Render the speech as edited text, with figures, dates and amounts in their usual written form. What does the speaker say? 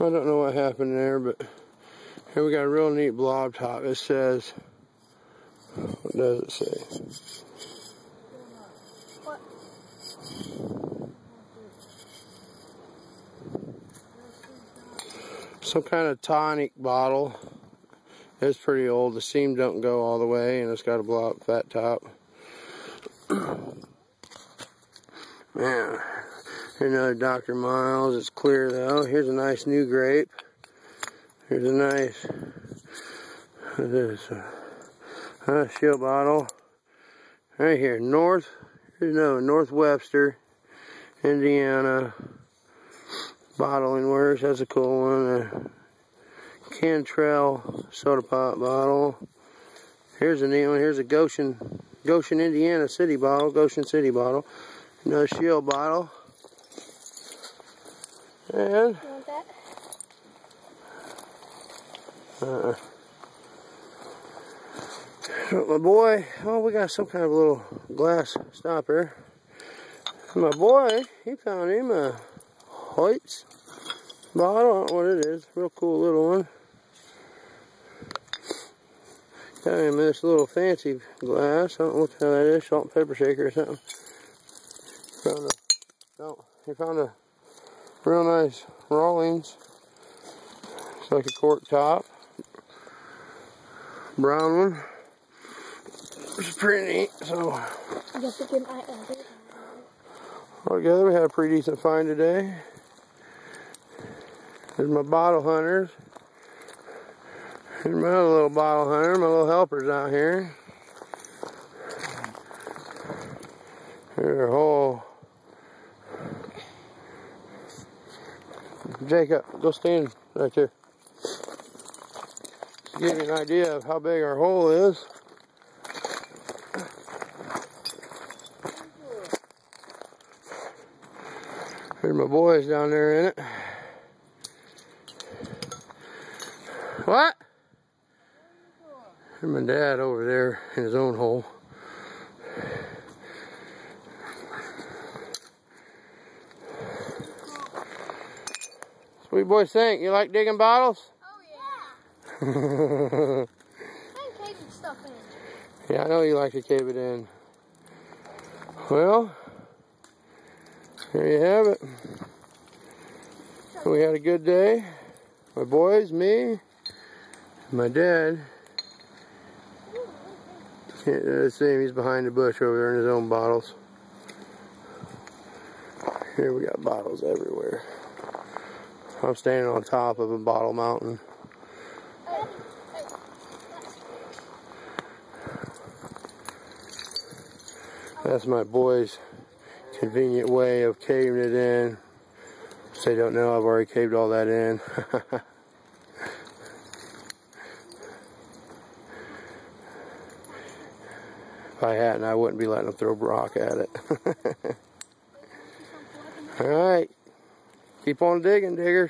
I don't know what happened there, but here we got a real neat blob top. It says, what does it say? What? Some kind of tonic bottle. It's pretty old. The seam don't go all the way, and it's got a blob fat top. Man, here's another Dr. Miles. It's clear though. Here's a nice new grape. Here's a nice, what is this? Shield bottle. Right here, North Webster, Indiana. Bottling Works. That's a cool one. Cantrell soda pop bottle. Here's a neat one. Here's a Goshen, Indiana City bottle. Goshen City bottle. Another Shield bottle. And You want that? my boy, oh, we got some kind of little glass stopper. My boy, he found him a Hoyt's bottle. I don't know what it is. Real cool little one. Got him this little fancy glass. I don't know what the hell that is. Salt and pepper shaker or something. He found a real nice Rawlings. It's like a cork top. Brown one. Which is pretty neat. So I guess we can add it. altogether we had a pretty decent find today. There's my bottle hunters. Here's my other little bottle hunter, my little helpers out here. Here's a whole. Jacob, go stand right there. To give you an idea of how big our hole is. Here's my boys down there in it. What? Here's my dad over there in his own hole. So what do you boys think? You like digging bottles? Oh yeah. And caving stuff in. Yeah, I know you like to cave it in. Well, there you have it. We had a good day. My boys, me, my dad. Can't see him, he's behind the bush over there in his own bottles. Here we got bottles everywhere. I'm standing on top of a bottle mountain. That's my boys' convenient way of caving it in. If they don't know, I've already caved all that in. If I hadn't, I wouldn't be letting them throw rock at it. Alright. Keep on digging, diggers.